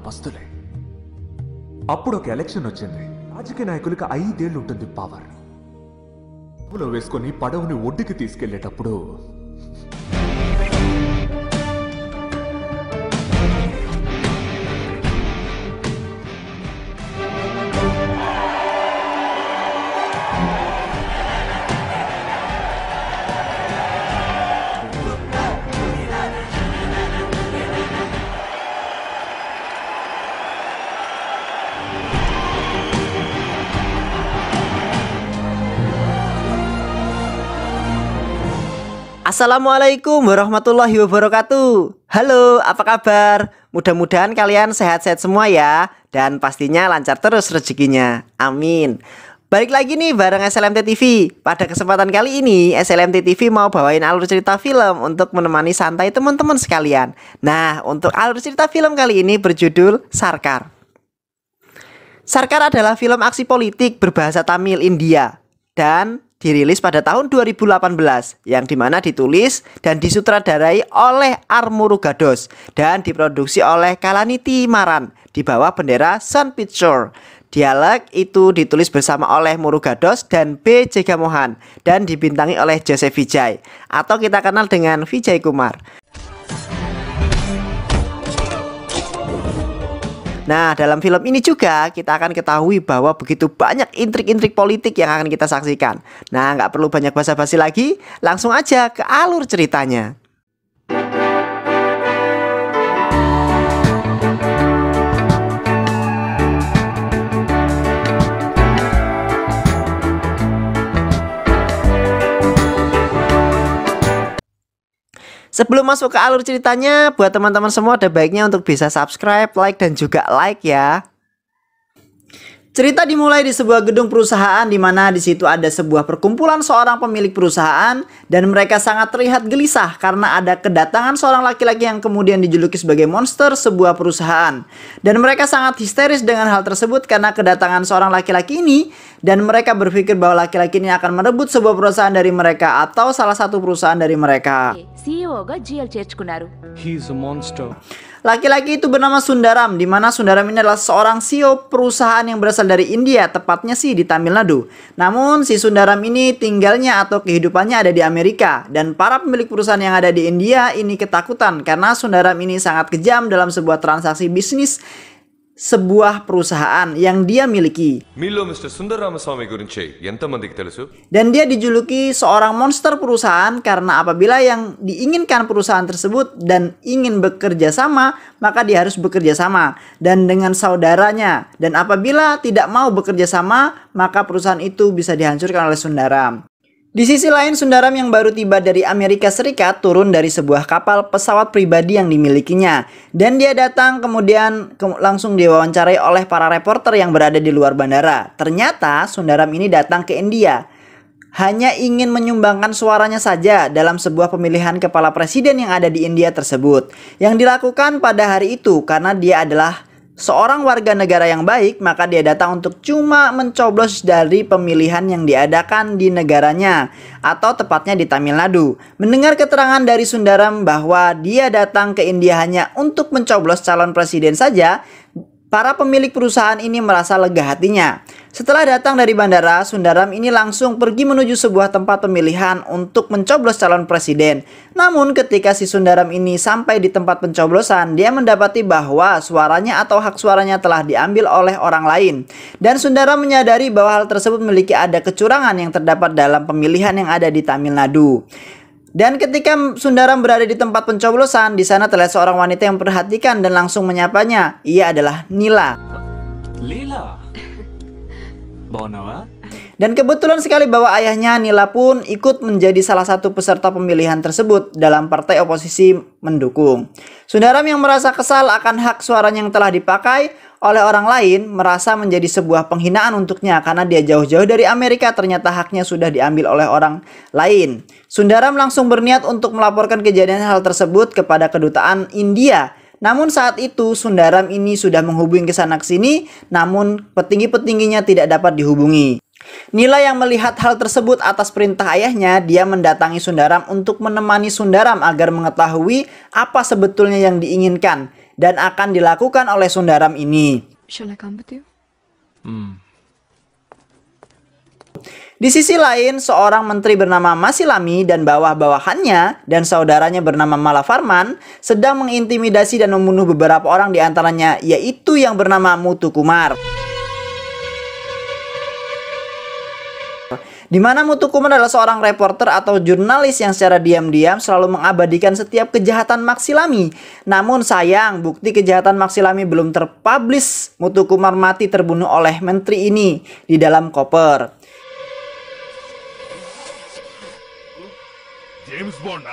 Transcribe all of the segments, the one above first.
పస్తులే. అప్పుడు ఒక ఎలక్షన్ వచ్చింది. రాజకీయ నాయకులకి 5 ఏళ్ళు ఉంటుంది పవర్. పడవలో వేసుకొని పడవని ఒడ్డుకి తీసుకెళ్లేటప్పుడు Assalamualaikum warahmatullahi wabarakatuh. Halo, apa kabar? Mudah-mudahan kalian sehat-sehat semua ya. Dan pastinya lancar terus rezekinya. Amin. Balik lagi nih bareng SLMT TV. Pada kesempatan kali ini SLMT TV mau bawain alur cerita film untuk menemani santai teman-teman sekalian. Nah, untuk alur cerita film kali ini berjudul Sarkar. Sarkar adalah film aksi politik berbahasa Tamil India dan dirilis pada tahun 2018 yang dimana ditulis dan disutradarai oleh R. Murugados dan diproduksi oleh Kalaniti Maran di bawah bendera Sun Pictures. Dialog itu ditulis bersama oleh Murugados dan B. Jegamohan dan dibintangi oleh Joseph Vijay atau kita kenal dengan Vijay Kumar. Nah, dalam film ini juga kita akan ketahui bahwa begitu banyak intrik-intrik politik yang akan kita saksikan. Nah, nggak perlu banyak basa-basi lagi, langsung aja ke alur ceritanya. Sebelum masuk ke alur ceritanya, buat teman-teman semua ada baiknya untuk bisa subscribe, like, dan juga like ya. Cerita dimulai di sebuah gedung perusahaan di mana di situ ada sebuah perkumpulan seorang pemilik perusahaan dan mereka sangat terlihat gelisah karena ada kedatangan seorang laki-laki yang kemudian dijuluki sebagai monster sebuah perusahaan. Dan mereka sangat histeris dengan hal tersebut karena kedatangan seorang laki-laki ini dan mereka berpikir bahwa laki-laki ini akan merebut sebuah perusahaan dari mereka atau salah satu perusahaan dari mereka. He's a monster. Laki-laki itu bernama Sundaram, di mana Sundaram ini adalah seorang CEO perusahaan yang berasal dari India, tepatnya sih di Tamil Nadu. Namun si Sundaram ini tinggalnya atau kehidupannya ada di Amerika, dan para pemilik perusahaan yang ada di India ini ketakutan karena Sundaram ini sangat kejam dalam sebuah transaksi bisnis sebuah perusahaan yang dia miliki. మీలో మిస్టర్ సుందరరామస్వామి గురించి ఎంతమందికి తెలుసు? Dan dia dijuluki seorang monster perusahaan karena apabila yang diinginkan perusahaan tersebut dan ingin bekerja sama, maka dia harus bekerja sama dan dengan saudaranya. Dan apabila tidak mau bekerja sama, maka perusahaan itu bisa dihancurkan oleh Sundaram. Di sisi lain, Sundaram yang baru tiba dari Amerika Serikat turun dari sebuah kapal pesawat pribadi yang dimilikinya. Dan dia datang kemudian langsung diwawancarai oleh para reporter yang berada di luar bandara. Ternyata Sundaram ini datang ke India hanya ingin menyumbangkan suaranya saja dalam sebuah pemilihan kepala presiden yang ada di India tersebut. Yang dilakukan pada hari itu karena dia adalah seorang warga negara yang baik, maka dia datang untuk cuma mencoblos dari pemilihan yang diadakan di negaranya atau tepatnya di Tamil Nadu. Mendengar keterangan dari Sundaram bahwa dia datang ke India hanya untuk mencoblos calon presiden saja, para pemilik perusahaan ini merasa lega hatinya. Setelah datang dari bandara, Sundaram ini langsung pergi menuju sebuah tempat pemilihan untuk mencoblos calon presiden. Namun ketika si Sundaram ini sampai di tempat pencoblosan, dia mendapati bahwa suaranya atau hak suaranya telah diambil oleh orang lain. Dan Sundaram menyadari bahwa hal tersebut memiliki ada kecurangan yang terdapat dalam pemilihan yang ada di Tamil Nadu. Dan ketika Sundaram berada di tempat pencoblosan, di sana terlihat seorang wanita yang memperhatikan dan langsung menyapanya. Ia adalah Nila. Lila. Bonawa. Dan kebetulan sekali bahwa ayahnya Nila pun ikut menjadi salah satu peserta pemilihan tersebut dalam partai oposisi mendukung. Sundaram yang merasa kesal akan hak suaranya yang telah dipakai oleh orang lain merasa menjadi sebuah penghinaan untuknya karena dia jauh-jauh dari Amerika ternyata haknya sudah diambil oleh orang lain. Sundaram langsung berniat untuk melaporkan kejadian hal tersebut kepada kedutaan India. Namun saat itu Sundaram ini sudah menghubungi ke sana sini, namun petinggi-petingginya tidak dapat dihubungi. Nila yang melihat hal tersebut atas perintah ayahnya, dia mendatangi Sundaram untuk menemani Sundaram agar mengetahui apa sebetulnya yang diinginkan. dan akan dilakukan oleh Sundaram ini. Shall I come with you? Di sisi lain, seorang menteri bernama Masilami dan bawah-bawahannya dan saudaranya bernama Malavarman sedang mengintimidasi dan membunuh beberapa orang di antaranya, yaitu yang bernama Muthukumar. Di mana Muthukumar adalah seorang reporter atau jurnalis yang secara diam-diam selalu mengabadikan setiap kejahatan Maksilami. Namun sayang, bukti kejahatan Maksilami belum terpublish. Muthukumar mati terbunuh oleh menteri ini di dalam koper. James Bond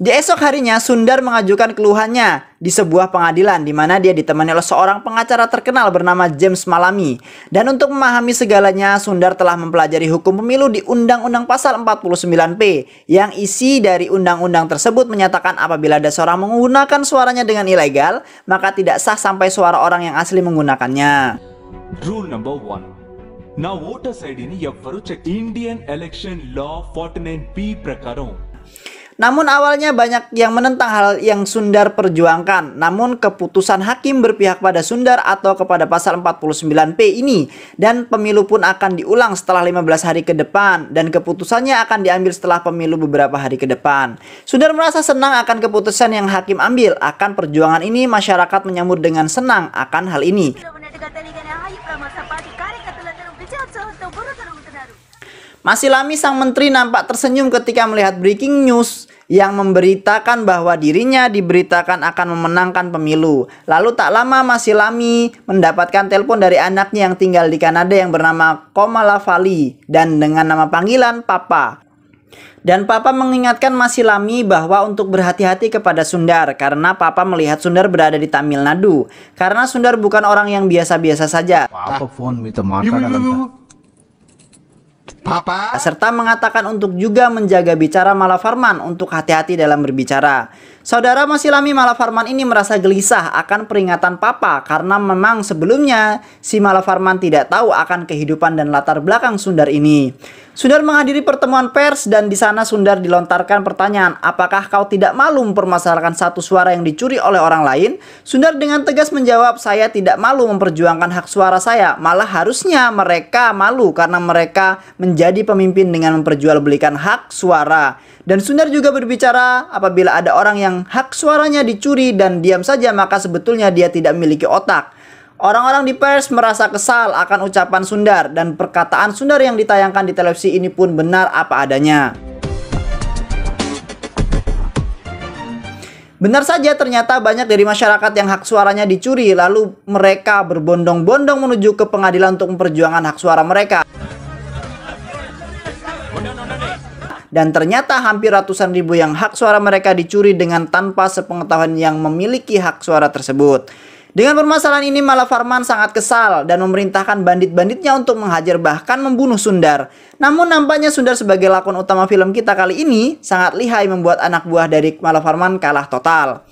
Di esok harinya, Sundar mengajukan keluhannya di sebuah pengadilan di mana dia ditemani oleh seorang pengacara terkenal bernama James Malami. Dan untuk memahami segalanya, Sundar telah mempelajari hukum pemilu di Undang-Undang Pasal 49P yang isi dari undang-undang tersebut menyatakan apabila ada seorang menggunakan suaranya dengan ilegal, maka tidak sah sampai suara orang yang asli menggunakannya. Rule number 1. నా ఓటర్స్ ఐడిని ఎవ్వరూ check Indian election లా 49B ప్రకారం. Namun awalnya banyak yang menentang hal yang Sundar perjuangkan. Namun keputusan hakim berpihak pada Sundar atau kepada pasal 49P ini. Dan pemilu pun akan diulang setelah 15 hari ke depan. Dan keputusannya akan diambil setelah pemilu beberapa hari ke depan. Sundar merasa senang akan keputusan yang hakim ambil. Akan perjuangan ini, masyarakat menyambut dengan senang akan hal ini. Masilami sang menteri nampak tersenyum ketika melihat breaking news yang memberitakan bahwa dirinya diberitakan akan memenangkan pemilu. Lalu tak lama Masilami mendapatkan telepon dari anaknya yang tinggal di Kanada yang bernama Komalavali dan dengan nama panggilan Papa. Dan Papa mengingatkan Masilami bahwa untuk berhati-hati kepada Sundar karena Papa melihat Sundar berada di Tamil Nadu. Karena Sundar bukan orang yang biasa-biasa saja. Serta mengatakan untuk juga menjaga bicara Malavarman untuk hati-hati dalam berbicara. Saudara Masilami Malavarman ini merasa gelisah akan peringatan Papa karena memang sebelumnya si Malavarman tidak tahu akan kehidupan dan latar belakang Sundar ini. Sundar menghadiri pertemuan pers dan di sana Sundar dilontarkan pertanyaan, apakah kau tidak malu mempermasalahkan satu suara yang dicuri oleh orang lain? Sundar dengan tegas menjawab, saya tidak malu memperjuangkan hak suara saya, malah harusnya mereka malu karena mereka menjadi pemimpin dengan memperjualbelikan hak suara. Dan Sundar juga berbicara apabila ada orang yang hak suaranya dicuri dan diam saja maka sebetulnya dia tidak memiliki otak. Orang-orang di pers merasa kesal akan ucapan Sundar dan perkataan Sundar yang ditayangkan di televisi ini pun benar apa adanya. Benar saja ternyata banyak dari masyarakat yang hak suaranya dicuri lalu mereka berbondong-bondong menuju ke pengadilan untuk memperjuangkan hak suara mereka. Dan ternyata hampir ratusan ribu yang hak suara mereka dicuri dengan tanpa sepengetahuan yang memiliki hak suara tersebut. Dengan permasalahan ini Malavarman sangat kesal dan memerintahkan bandit-banditnya untuk menghajar bahkan membunuh Sundar. Namun nampaknya Sundar sebagai lakon utama film kita kali ini sangat lihai membuat anak buah dari Malavarman kalah total.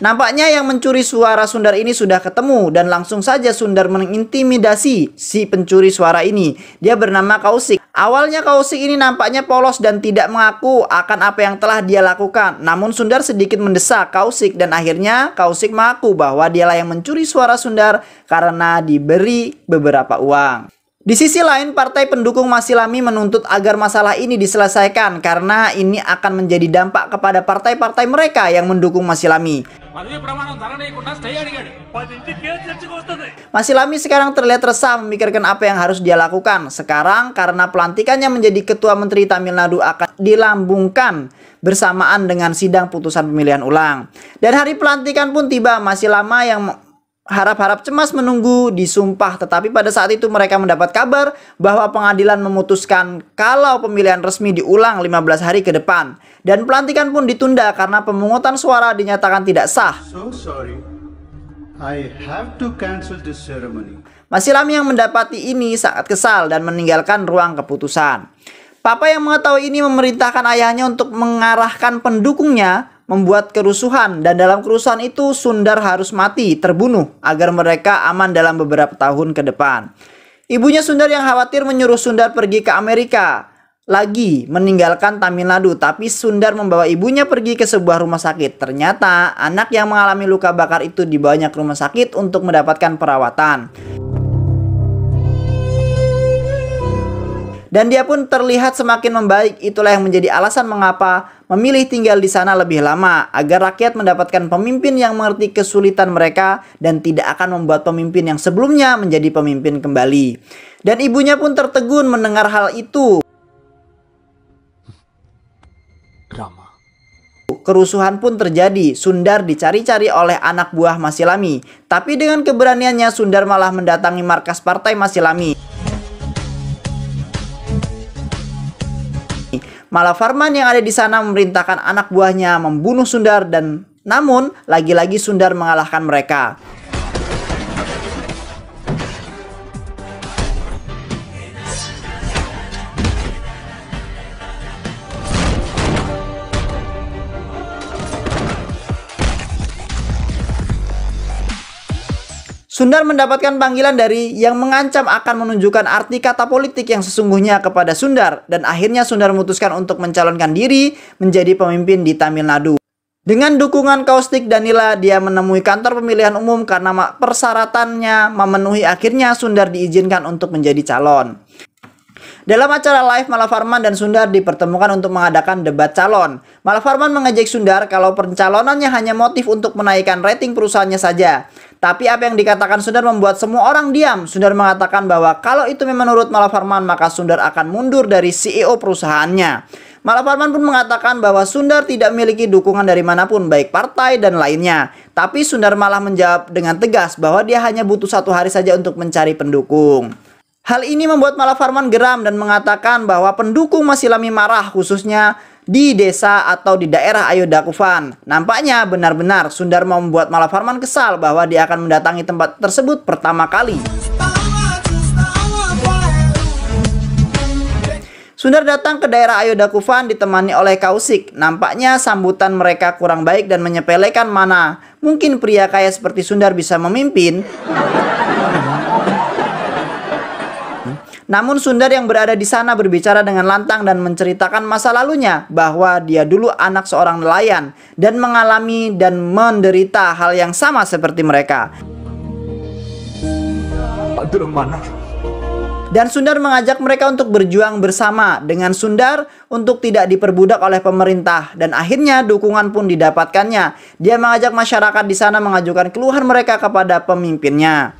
Nampaknya yang mencuri suara Sundar ini sudah ketemu dan langsung saja Sundar mengintimidasi si pencuri suara ini. Dia bernama Kaushik. Awalnya Kaushik ini nampaknya polos dan tidak mengaku akan apa yang telah dia lakukan. Namun Sundar sedikit mendesak Kaushik dan akhirnya Kaushik mengaku bahwa dialah yang mencuri suara Sundar karena diberi beberapa uang. Di sisi lain, partai pendukung Masilami menuntut agar masalah ini diselesaikan karena ini akan menjadi dampak kepada partai-partai mereka yang mendukung Masilami. Masilami sekarang terlihat resah memikirkan apa yang harus dia lakukan. Sekarang karena pelantikannya menjadi ketua menteri Tamil Nadu akan dilambungkan bersamaan dengan sidang putusan pemilihan ulang. Dan hari pelantikan pun tiba, masih lama yang harap-harap cemas menunggu disumpah, tetapi pada saat itu mereka mendapat kabar bahwa pengadilan memutuskan kalau pemilihan resmi diulang 15 hari ke depan dan pelantikan pun ditunda karena pemungutan suara dinyatakan tidak sah. So sorry, I have to cancel this ceremony. Masilami yang mendapati ini sangat kesal dan meninggalkan ruang keputusan. Papa yang mengetahui ini memerintahkan ayahnya untuk mengarahkan pendukungnya membuat kerusuhan, dan dalam kerusuhan itu Sundar harus mati, terbunuh agar mereka aman dalam beberapa tahun ke depan. Ibunya Sundar yang khawatir menyuruh Sundar pergi ke Amerika lagi, meninggalkan Tamil Nadu, tapi Sundar membawa ibunya pergi ke sebuah rumah sakit. Ternyata anak yang mengalami luka bakar itu dibawanya ke rumah sakit untuk mendapatkan perawatan. Dan dia pun terlihat semakin membaik. Itulah yang menjadi alasan mengapa memilih tinggal di sana lebih lama, agar rakyat mendapatkan pemimpin yang mengerti kesulitan mereka dan tidak akan membuat pemimpin yang sebelumnya menjadi pemimpin kembali. Dan ibunya pun tertegun mendengar hal itu. Rama. Kerusuhan pun terjadi. Sundar dicari-cari oleh anak buah Masilami. Tapi dengan keberaniannya Sundar malah mendatangi markas partai Masilami. Malah Farman yang ada di sana memerintahkan anak buahnya membunuh Sundar, dan namun lagi-lagi Sundar mengalahkan mereka. Sundar mendapatkan panggilan dari yang mengancam akan menunjukkan arti kata politik yang sesungguhnya kepada Sundar, dan akhirnya Sundar memutuskan untuk mencalonkan diri menjadi pemimpin di Tamil Nadu. Dengan dukungan Kaustik Danila, dia menemui kantor pemilihan umum karena persyaratannya memenuhi. Akhirnya Sundar diizinkan untuk menjadi calon. Dalam acara live, Malafarman dan Sundar dipertemukan untuk mengadakan debat calon. Malafarman mengejek Sundar kalau pencalonannya hanya motif untuk menaikkan rating perusahaannya saja. Tapi apa yang dikatakan Sundar membuat semua orang diam. Sundar mengatakan bahwa kalau itu memang menurut Malafarman, maka Sundar akan mundur dari CEO perusahaannya. Malafarman pun mengatakan bahwa Sundar tidak memiliki dukungan dari manapun, baik partai dan lainnya. Tapi Sundar malah menjawab dengan tegas bahwa dia hanya butuh 1 hari saja untuk mencari pendukung. Hal ini membuat Malafarman geram dan mengatakan bahwa pendukung Masilami marah, khususnya di desa atau di daerah Ayodakufan. Nampaknya benar-benar Sundar mau membuat Malafarman kesal bahwa dia akan mendatangi tempat tersebut pertama kali. Sundar datang ke daerah Ayodakufan ditemani oleh Kausik. Nampaknya sambutan mereka kurang baik dan menyepelekan mana mungkin pria kaya seperti Sundar bisa memimpin. Namun Sundar yang berada di sana berbicara dengan lantang dan menceritakan masa lalunya, bahwa dia dulu anak seorang nelayan dan mengalami dan menderita hal yang sama seperti mereka. Dan Sundar mengajak mereka untuk berjuang bersama dengan Sundar untuk tidak diperbudak oleh pemerintah, dan akhirnya dukungan pun didapatkannya. Dia mengajak masyarakat di sana mengajukan keluhan mereka kepada pemimpinnya.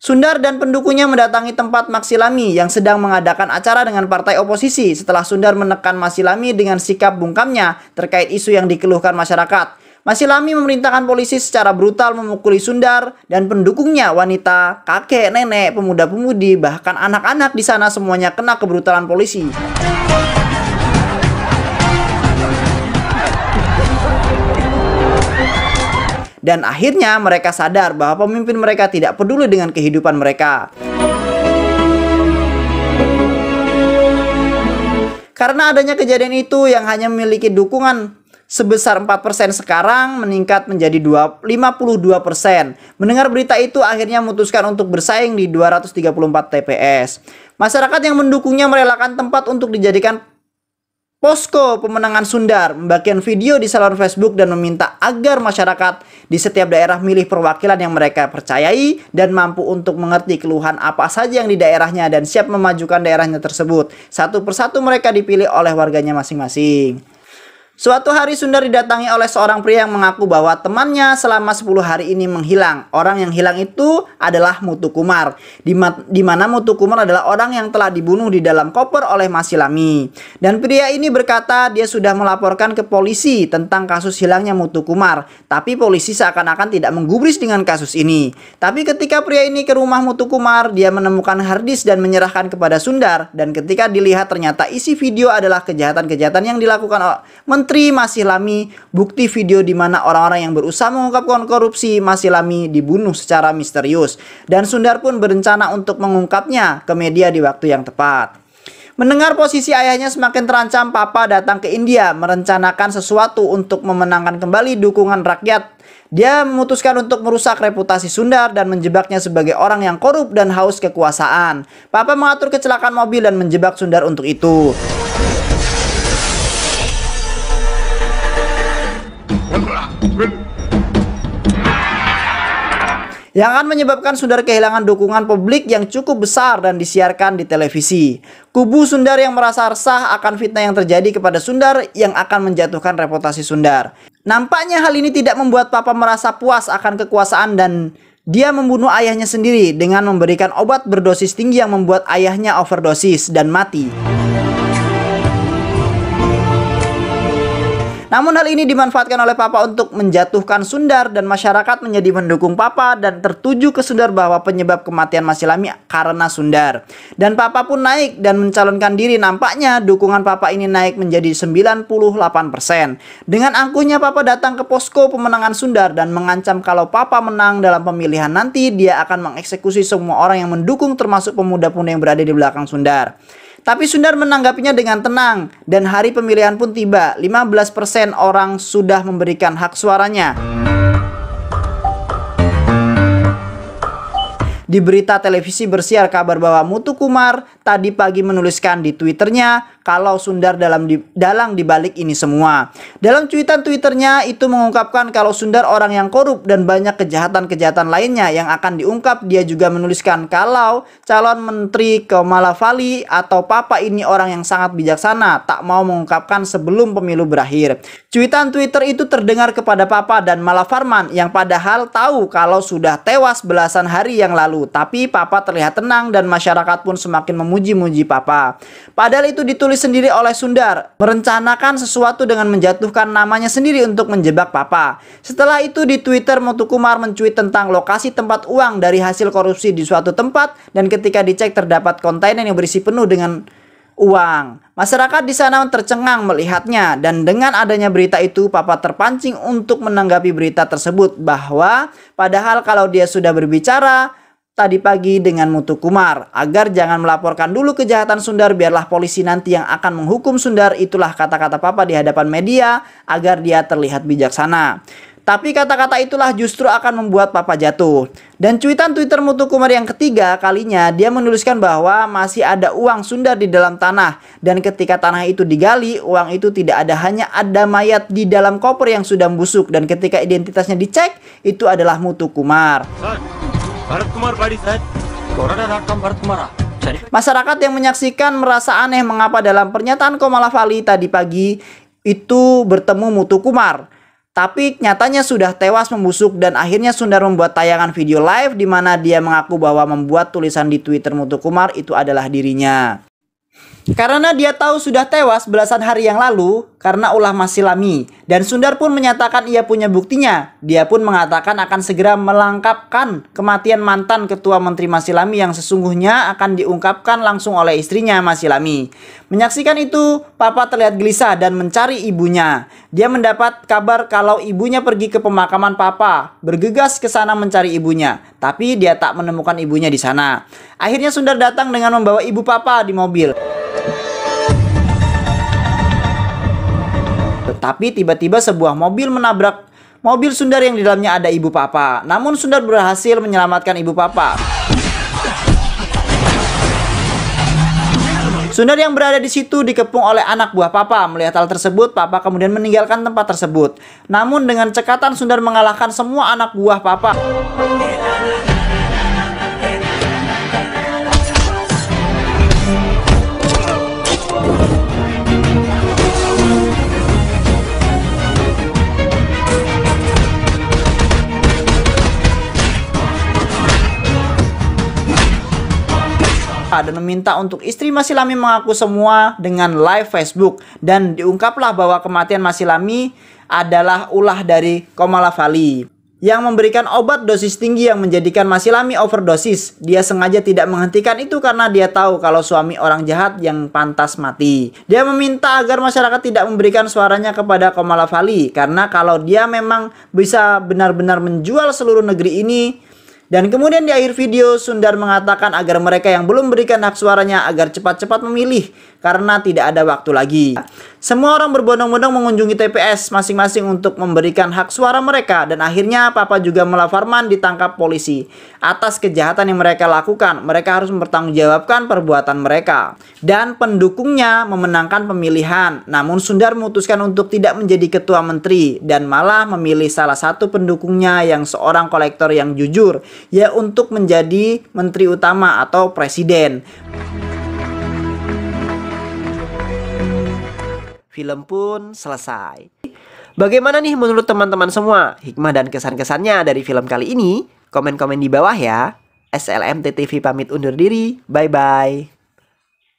Sundar dan pendukungnya mendatangi tempat Masilami yang sedang mengadakan acara dengan partai oposisi setelah Sundar menekan Masilami dengan sikap bungkamnya terkait isu yang dikeluhkan masyarakat. Masilami memerintahkan polisi secara brutal memukuli Sundar dan pendukungnya, wanita, kakek, nenek, pemuda-pemudi, bahkan anak-anak di sana semuanya kena kebrutalan polisi. Dan akhirnya mereka sadar bahwa pemimpin mereka tidak peduli dengan kehidupan mereka. Karena adanya kejadian itu yang hanya memiliki dukungan sebesar 4%, sekarang meningkat menjadi 52%. Mendengar berita itu akhirnya memutuskan untuk bersaing di 234 TPS. Masyarakat yang mendukungnya merelakan tempat untuk dijadikan posko pemenangan Sundar, membagikan video di saluran Facebook dan meminta agar masyarakat di setiap daerah milih perwakilan yang mereka percayai dan mampu untuk mengerti keluhan apa saja yang di daerahnya dan siap memajukan daerahnya tersebut. Satu persatu mereka dipilih oleh warganya masing-masing. Suatu hari Sundar didatangi oleh seorang pria yang mengaku bahwa temannya selama 10 hari ini menghilang. Orang yang hilang itu adalah Muthukumar, di mana Muthukumar adalah orang yang telah dibunuh di dalam koper oleh Masilami. Dan pria ini berkata dia sudah melaporkan ke polisi tentang kasus hilangnya Muthukumar, tapi polisi seakan-akan tidak menggubris dengan kasus ini. Tapi ketika pria ini ke rumah Muthukumar, dia menemukan harddisk dan menyerahkan kepada Sundar. Dan ketika dilihat ternyata isi video adalah kejahatan-kejahatan yang dilakukan Menteri Masilami bukti video di mana orang-orang yang berusaha mengungkapkan korupsi Masilami dibunuh secara misterius. Dan Sundar pun berencana untuk mengungkapnya ke media di waktu yang tepat. Mendengar posisi ayahnya semakin terancam, Papa datang ke India merencanakan sesuatu untuk memenangkan kembali dukungan rakyat. Dia memutuskan untuk merusak reputasi Sundar dan menjebaknya sebagai orang yang korup dan haus kekuasaan. Papa mengatur kecelakaan mobil dan menjebak Sundar untuk itu. Yang akan menyebabkan Sundar kehilangan dukungan publik yang cukup besar dan disiarkan di televisi. Kubu Sundar yang merasa resah akan fitnah yang terjadi kepada Sundar yang akan menjatuhkan reputasi Sundar. Nampaknya hal ini tidak membuat Papa merasa puas akan kekuasaan dan dia membunuh ayahnya sendiri dengan memberikan obat berdosis tinggi yang membuat ayahnya overdosis dan mati. Namun hal ini dimanfaatkan oleh Papa untuk menjatuhkan Sundar dan masyarakat menjadi mendukung Papa dan tertuju ke Sundar bahwa penyebab kematian Masilami karena Sundar. Dan Papa pun naik dan mencalonkan diri. Nampaknya dukungan Papa ini naik menjadi 98%. Dengan angkuhnya Papa datang ke posko pemenangan Sundar dan mengancam kalau Papa menang dalam pemilihan nanti dia akan mengeksekusi semua orang yang mendukung termasuk pemuda-pemuda yang berada di belakang Sundar. Tapi Sundar menanggapinya dengan tenang dan hari pemilihan pun tiba. 15% orang sudah memberikan hak suaranya. Di berita televisi bersiar kabar bahwa Muthukumar tadi pagi menuliskan di Twitternya kalau Sundar dalang dibalik ini semua. Dalam cuitan Twitternya itu mengungkapkan kalau Sundar orang yang korup dan banyak kejahatan-kejahatan lainnya yang akan diungkap. Dia juga menuliskan kalau calon menteri Komalafali atau Papa ini orang yang sangat bijaksana, tak mau mengungkapkan sebelum pemilu berakhir. Cuitan Twitter itu terdengar kepada Papa dan Malafarman yang padahal tahu kalau sudah tewas belasan hari yang lalu. Tapi Papa terlihat tenang dan masyarakat pun semakin memuji-muji Papa. Padahal itu ditulis sendiri oleh Sundar, merencanakan sesuatu dengan menjatuhkan namanya sendiri untuk menjebak Papa. Setelah itu di Twitter Muthukumar mencuit tentang lokasi tempat uang dari hasil korupsi di suatu tempat dan ketika dicek terdapat kontainer yang berisi penuh dengan uang. Masyarakat di sana tercengang melihatnya dan dengan adanya berita itu Papa terpancing untuk menanggapi berita tersebut bahwa padahal kalau dia sudah berbicara tadi pagi dengan Muthukumar agar jangan melaporkan dulu kejahatan Sundar, biarlah polisi nanti yang akan menghukum Sundar. Itulah kata-kata Papa di hadapan media agar dia terlihat bijaksana. Tapi kata-kata itulah justru akan membuat Papa jatuh. Dan cuitan Twitter Muthukumar yang ketiga kalinya dia menuliskan bahwa masih ada uang Sundar di dalam tanah. Dan ketika tanah itu digali, uang itu tidak ada, hanya ada mayat di dalam koper yang sudah membusuk. Dan ketika identitasnya dicek, itu adalah Muthukumar. Masyarakat yang menyaksikan merasa aneh mengapa dalam pernyataan Komalafali tadi pagi itu bertemu Muthukumar. Tapi nyatanya sudah tewas membusuk dan akhirnya Sundar membuat tayangan video live di mana dia mengaku bahwa membuat tulisan di Twitter Muthukumar itu adalah dirinya. Karena dia tahu sudah tewas belasan hari yang lalu karena ulah Masilami. Dan Sundar pun menyatakan ia punya buktinya. Dia pun mengatakan akan segera melengkapkan kematian mantan ketua menteri Masilami yang sesungguhnya akan diungkapkan langsung oleh istrinya Masilami. Menyaksikan itu, Papa terlihat gelisah dan mencari ibunya. Dia mendapat kabar kalau ibunya pergi ke pemakaman Papa. Bergegas ke sana mencari ibunya. Tapi dia tak menemukan ibunya di sana. Akhirnya Sundar datang dengan membawa ibu Papa di mobil. Tetapi tiba-tiba sebuah mobil menabrak mobil Sundar yang di dalamnya ada ibu Papa. Namun Sundar berhasil menyelamatkan ibu Papa. Sundar yang berada di situ dikepung oleh anak buah Papa. Melihat hal tersebut, Papa kemudian meninggalkan tempat tersebut. Namun dengan cekatan Sundar mengalahkan semua anak buah Papa. Dan meminta untuk istri Masilami mengaku semua dengan live Facebook. Dan diungkaplah bahwa kematian Masilami adalah ulah dari Komalafali. yang memberikan obat dosis tinggi yang menjadikan Masilami overdosis. Dia sengaja tidak menghentikan itu karena dia tahu kalau suami orang jahat yang pantas mati. Dia meminta agar masyarakat tidak memberikan suaranya kepada Komalafali karena kalau dia memang bisa benar-benar menjual seluruh negeri ini. Dan kemudian di akhir video Sundar mengatakan agar mereka yang belum berikan hak suaranya agar cepat-cepat memilih karena tidak ada waktu lagi. Semua orang berbondong-bondong mengunjungi TPS masing-masing untuk memberikan hak suara mereka dan akhirnya Papa juga Mula Farman ditangkap polisi. Atas kejahatan yang mereka lakukan, mereka harus mempertanggungjawabkan perbuatan mereka. Dan pendukungnya memenangkan pemilihan. Namun Sundar memutuskan untuk tidak menjadi ketua menteri dan malah memilih salah satu pendukungnya yang seorang kolektor yang jujur, ya untuk menjadi menteri utama atau presiden. Film pun selesai. Bagaimana nih menurut teman-teman semua hikmah dan kesan-kesannya dari film kali ini? Komen-komen di bawah ya. SLMT TV pamit undur diri. Bye-bye.